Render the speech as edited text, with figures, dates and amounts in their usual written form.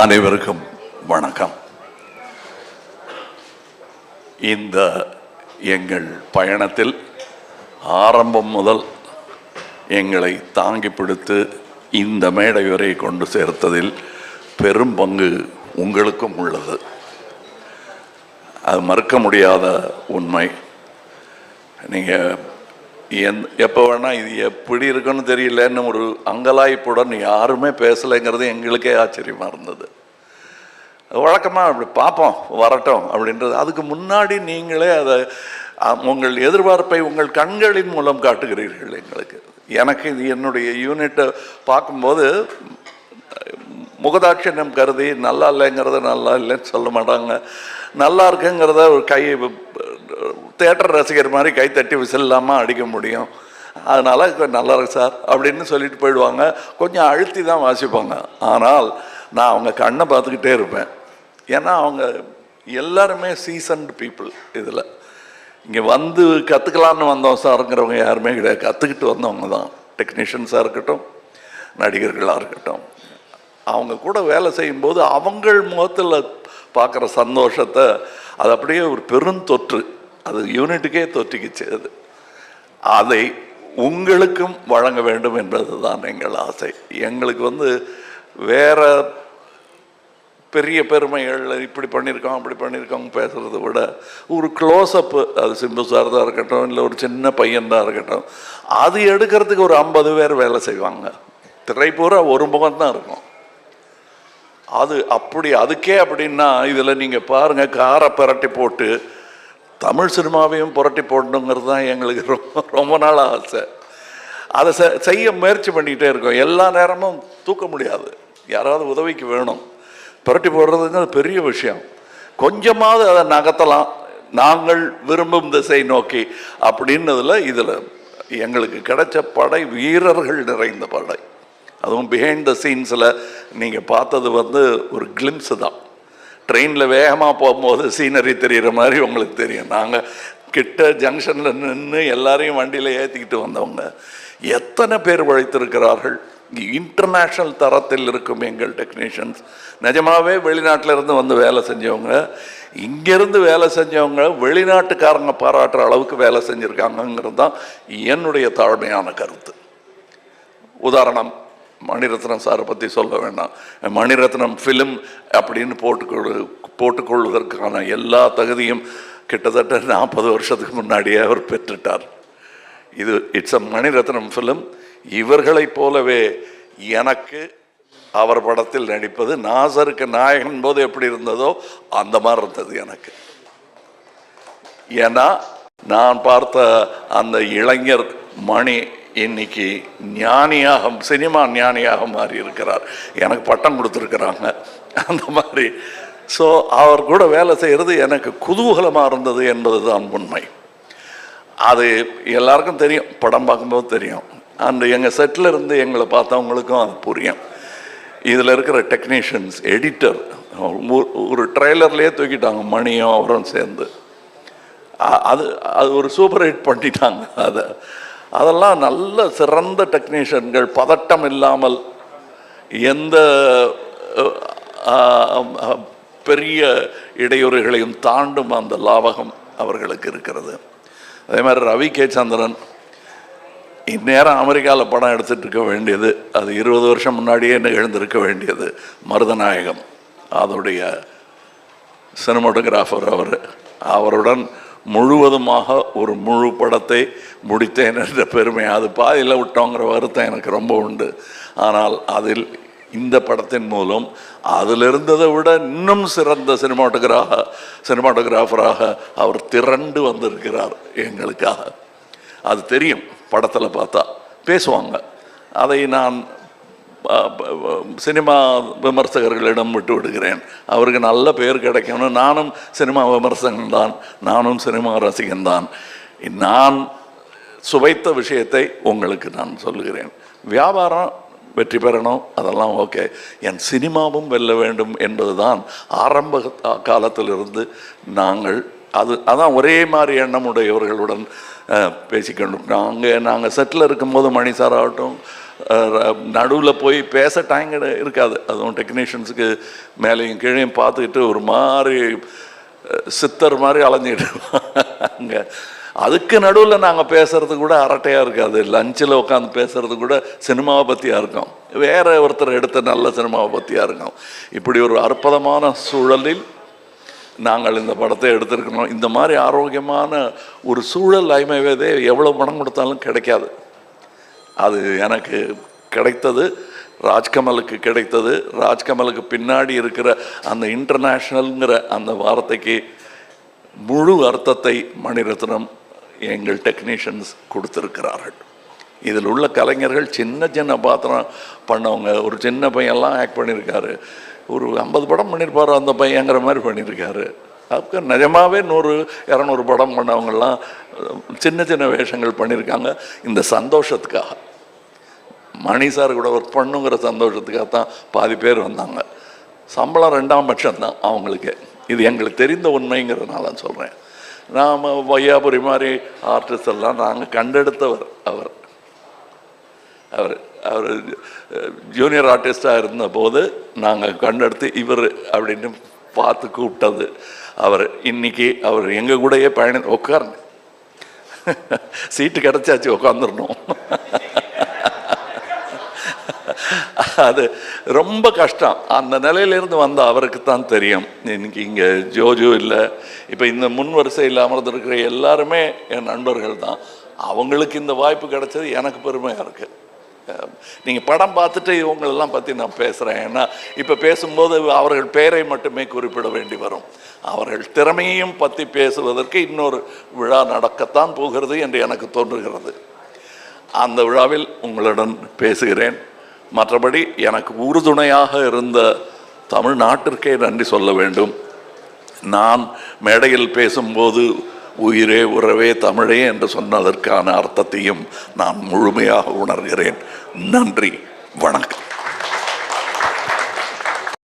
அனைவருக்கும் வணக்கம். இந்த எங்கள் பயணத்தில் ஆரம்பம் முதல் எங்களை தாங்கி பிடித்து இந்த மேடை வரை கொண்டு சேர்த்ததில் பெரும் பங்கு உங்களுக்கும் உள்ளது. அது மறுக்க முடியாத உண்மை. நீங்கள் எப்போ வேணால் இது எப்படி இருக்குன்னு தெரியலன்னு ஒரு அங்கலாய்ப்புடன் யாருமே பேசலைங்கிறது எங்களுக்கே ஆச்சரியமாக இருந்தது. வழக்கமாக அப்படி பார்ப்போம் வரட்டும் அப்படின்றது. அதுக்கு முன்னாடி நீங்களே அதை உங்கள் எதிர்பார்ப்பை உங்கள் கண்களின் மூலம் காட்டுகிறீர்கள் எங்களுக்கு. எனக்கு இது என்னுடைய யூனிட்டை பார்க்கும்போது முகதாட்சியம் கருதி நல்லா இல்லைங்கிறத நல்லா இல்லைன்னு சொல்ல மாட்டாங்க, நல்லா இருக்குங்கிறத ஒரு கை தியேட்டர் ரசிகர் மாதிரி கைத்தட்டி விசில் இல்லாமல் அடிக்க முடியும். அதனால் நல்லா இருக்கு சார் அப்படின்னு சொல்லிட்டு போயிடுவாங்க. கொஞ்சம் அழுத்தி தான் வாசிப்பாங்க. ஆனால் நான் அவங்க கண்ணை பார்த்துக்கிட்டே இருப்பேன். ஏன்னா அவங்க எல்லாருமே சீசன்டு பீப்புள். இதில் இங்கே வந்து கற்றுக்கலான்னு வந்தோம் சாருங்கிறவங்க யாருமே கிடையாது. கற்றுக்கிட்டு வந்தவங்க தான். டெக்னீஷியன்ஸாக இருக்கட்டும், நடிகர்களாக இருக்கட்டும். அவங்க கூட வேலை செய்யும்போது அவங்கள் முகத்தில் பார்க்குற சந்தோஷத்தை அது அப்படியே ஒரு பெருந்தொற்று, அது யூனிட்டுக்கே தொற்றிக்கிச்சு. அதை உங்களுக்கும் வழங்க வேண்டும் என்பது தான் எங்கள் ஆசை. எங்களுக்கு வேற பெரிய பெருமைகள் இப்படி பண்ணியிருக்கோம் அப்படி பண்ணியிருக்கோங்க பேசுகிறத விட ஒரு க்ளோஸ்அப்பு, அது சிம்பு சார் தான் இருக்கட்டும், இல்லை ஒரு சின்ன பையன்தான் இருக்கட்டும், அது எடுக்கிறதுக்கு ஒரு 50 பேர் வேலை செய்வாங்க. திரைப்பூரா ஒரு முகம் தான் இருக்கும். அது அப்படி அதுக்கே அப்படின்னா இதில் நீங்கள் பாருங்கள், காரை புரட்டி போட்டு தமிழ் சினிமாவையும் புரட்டி போடணுங்கிறது தான் எங்களுக்கு ரொம்ப நாள் ஆசை. அதை செய்ய முயற்சி பண்ணிக்கிட்டே இருக்கோம். எல்லா நேரமும் தூக்க முடியாது, யாராவது உதவிக்கு வேணும். புரட்டி போடுறதுங்கிறது பெரிய விஷயம். கொஞ்சமாவது அதை நகர்த்தலாம் நாங்கள் விரும்பும் திசை நோக்கி அப்படின்னதில் இதில் எங்களுக்கு கிடைச்ச படை வீரர்கள் நிறைந்த படை. அதுவும் பிஹைண்ட் த சீன்ஸில் நீங்கள் பார்த்தது ஒரு கிளிம்ஸு தான். ட்ரெயினில் வேகமாக போகும்போது சீனரி தெரிகிற மாதிரி உங்களுக்கு தெரியும். நாங்கள் கிட்ட ஜங்ஷனில் நின்று எல்லாரையும் வண்டியில் ஏற்றிக்கிட்டு வந்தவங்க எத்தனை பேர் உழைத்திருக்கிறார்கள். இன்டர்நேஷ்னல் தரத்தில் இருக்கும் எங்கள் டெக்னீஷியன்ஸ். நிஜமாகவே வெளிநாட்டில் இருந்து வந்து வேலை செஞ்சவங்க, இங்கேருந்து வேலை செஞ்சவங்க வெளிநாட்டுக்காரங்க பாராட்டுற அளவுக்கு வேலை செஞ்சுருக்காங்கங்கிறது தான் என்னுடைய தாழ்மையான கருத்து. உதாரணம், மணிரத்னம் சாரை பற்றி சொல்ல வேண்டாம். மணிரத்னம் ஃபிலிம் அப்படின்னு போட்டுக்கொள்வதற்கான எல்லா தகுதியும் கிட்டத்தட்ட 40 வருஷத்துக்கு முன்னாடியே அவர் பெற்றுட்டார். இது இட்ஸ் அ மணிரத்னம் ஃபிலிம். இவர்களைப் போலவே எனக்கு அவர் படத்தில் நடிப்பது நாசருக்கு நாயகன் போது எப்படி இருந்ததோ அந்த மாதிரி இருந்தது எனக்கு. ஏன்னா நான் பார்த்த அந்த இளைஞர் மணி இன்னைக்கு ஞானியாக, சினிமா ஞானியாக மாறி இருக்கிறார். எனக்கு பட்டம் கொடுத்துருக்குறாங்க அந்த மாதிரி. ஸோ அவர் கூட வேலை செய்கிறது எனக்கு குதூகலமாக இருந்தது என்பது தான் உண்மை. அது எல்லாருக்கும் தெரியும், படம் பார்க்கும்போது தெரியும். அந்த எங்கள் செட்டில் இருந்து எங்களை பார்த்தவங்களுக்கும் அது புரியும். இதில் இருக்கிற டெக்னீஷியன்ஸ், எடிட்டர், ஒரு ட்ரெய்லர்லேயே தூக்கிட்டாங்க மணியும் அவரும் சேர்ந்து. அது ஒரு சூப்பர் ஹிட் பண்ணிட்டாங்க. அதெல்லாம் நல்ல சிறந்த டெக்னீஷியன்கள். பதட்டம் இல்லாமல் எந்த பெரிய இடையூறுகளையும் தாண்டும் அந்த லாவகம் அவர்களுக்கு இருக்கிறது. அதே மாதிரி ரவி கே சந்திரன் இந்நேரம் அமெரிக்காவில் படம் எடுத்துகிட்டு இருக்க வேண்டியது, அது 20 வருஷம் முன்னாடியே நிகழ்ந்திருக்க வேண்டியது. மருதநாயகம் அதோடைய சினிமாட்டோகிராஃபர் அவருடன் முழுவதுமாக ஒரு முழு படத்தை முடித்தேன் என்ற பெருமை. அது பாதியில் விட்டோங்கிற வருத்தம் எனக்கு ரொம்ப உண்டு. ஆனால் அதில் இந்த படத்தின் மூலம் அதில் இருந்ததை விட இன்னும் சிறந்த சினிமாட்டோகிராஃபராக அவர் திரண்டு வந்திருக்கிறார் எங்களுக்காக. அது தெரியும், படத்தில் பார்த்தா பேசுவாங்க. அதை நான் சினிமா விமர்சகர்களிடம் விட்டு விடுகிறேன். அவருக்கு நல்ல பேர் கிடைக்கணும். நானும் சினிமா விமர்சகன்தான், நானும் சினிமா ரசிகன்தான். நான் சுவைத்த விஷயத்தை உங்களுக்கு நான் சொல்லுகிறேன். வியாபாரம் வெற்றி பெறணும், அதெல்லாம் ஓகே. என் சினிமாவும் வெல்ல வேண்டும் என்பது தான் ஆரம்ப காலத்திலிருந்து நாங்கள் அதான் ஒரே மாதிரி எண்ணமுடையவர்களுடன் பேசிக்கொண்டோம். நாங்கள் செட்டில் இருக்கும்போது மணி சார் ஆகட்டும், நடுவில் போய் பேச டைம் இருக்காது. அதுவும் டெக்னீஷியன்ஸுக்கு மேலேயும் கீழேயும் பார்த்துக்கிட்டு ஒரு மாதிரி சித்தர் மாதிரி அலைஞ்சிட்டு அங்கே. அதுக்கு நடுவில் நாங்கள் பேசுறது கூட அரட்டையாக இருக்காது. லஞ்சில் உட்காந்து பேசுறது கூட சினிமாவை பற்றியாக இருக்கும், வேற ஒருத்தர் எடுத்த நல்ல சினிமாவை பற்றியாக இருக்கும். இப்படி ஒரு அற்புதமான சூழலில் நாங்கள் இந்த படத்தை எடுத்திருக்கணும். இந்த மாதிரி ஆரோக்கியமான ஒரு சூழல் ஐமைவேதே எவ்வளோ பணம் கொடுத்தாலும் கிடைக்காது. அது எனக்கு கிடைத்தது, ராஜ்கமலுக்கு கிடைத்தது. ராஜ்கமலுக்கு பின்னாடி இருக்கிற அந்த இன்டர்நேஷ்னல்ங்கிற அந்த வார்த்தைக்கு முழு அர்த்தத்தை மணிரத்னம் எங்கள் டெக்னீஷியன்ஸ் கொடுத்துருக்கிறார்கள். இதில் உள்ள கலைஞர்கள் சின்ன சின்ன பாத்திரம் பண்ணவங்க. ஒரு சின்ன பையன்லாம் ஆக்ட் பண்ணியிருக்காரு, ஒரு 50 படம் பண்ணியிருப்பார் அந்த பையங்கிற மாதிரி பண்ணியிருக்காரு. அப்போ நிஜமாகவே 100-200 படம் பண்ணவங்கெல்லாம் சின்ன சின்ன வேஷங்கள் பண்ணியிருக்காங்க. இந்த சந்தோஷத்துக்காக, மணி சார் கூட ஒர்க் பண்ணுங்கிற சந்தோஷத்துக்காக தான் பாதி பேர் வந்தாங்க. சம்பளம் 2ஆம் பட்சம்தான் அவங்களுக்கு. இது எங்களுக்கு தெரிந்த உண்மைங்கிறதுனால சொல்கிறேன். நாம் வையாபுரி மாதிரி ஆர்டிஸ்ட் எல்லாம் நாங்கள் கண்டெடுத்தவர். அவர் அவர் அவர் ஜூனியர் ஆர்டிஸ்டாக இருந்தபோது நாங்கள் கண்டெடுத்து இவர் அப்படின்னு பார்த்து கூப்பிட்டது அவர். இன்னைக்கு அவர் எங்கள் கூடயே உட்கார்ந்து சீட்டு கிடச்சாச்சு, உட்காந்துடணும். அது ரொம்ப கஷ்டம். அந்த நிலையிலேருந்து வந்த அவருக்கு தான் தெரியும். இன்னைக்கு இங்கே ஜோஜோ இல்லை, இப்போ இந்த முன் வரிசையில் அமர்ந்திருக்கிற எல்லாருமே என் நண்பர்கள் தான். அவங்களுக்கு இந்த வாய்ப்பு கிடைச்சது எனக்கு பெருமையாக இருக்குது. நீங்கள் படம் பார்த்துட்டு இவங்களெல்லாம் பற்றி நான் பேசுகிறேன். ஏன்னா இப்போ பேசும்போது அவர்கள் பெயரை மட்டுமே குறிப்பிட வேண்டி வரும். அவர்கள் திறமையையும் பற்றி பேசுவதற்கு இன்னொரு விழா நடக்கத்தான் போகிறது என்று எனக்கு தோன்றுகிறது. அந்த விழாவில் உங்களுடன் பேசுகிறேன். மற்றபடி எனக்கு உறுதுணையாக இருந்த தமிழ்நாட்டிற்கே நன்றி சொல்ல வேண்டும். நான் மேடையில் பேசும்போது உயிரே உறவே தமிழே என்று சொன்னதற்கான அர்த்தத்தையும் நான் முழுமையாக உணர்கிறேன். நன்றி, வணக்கம்.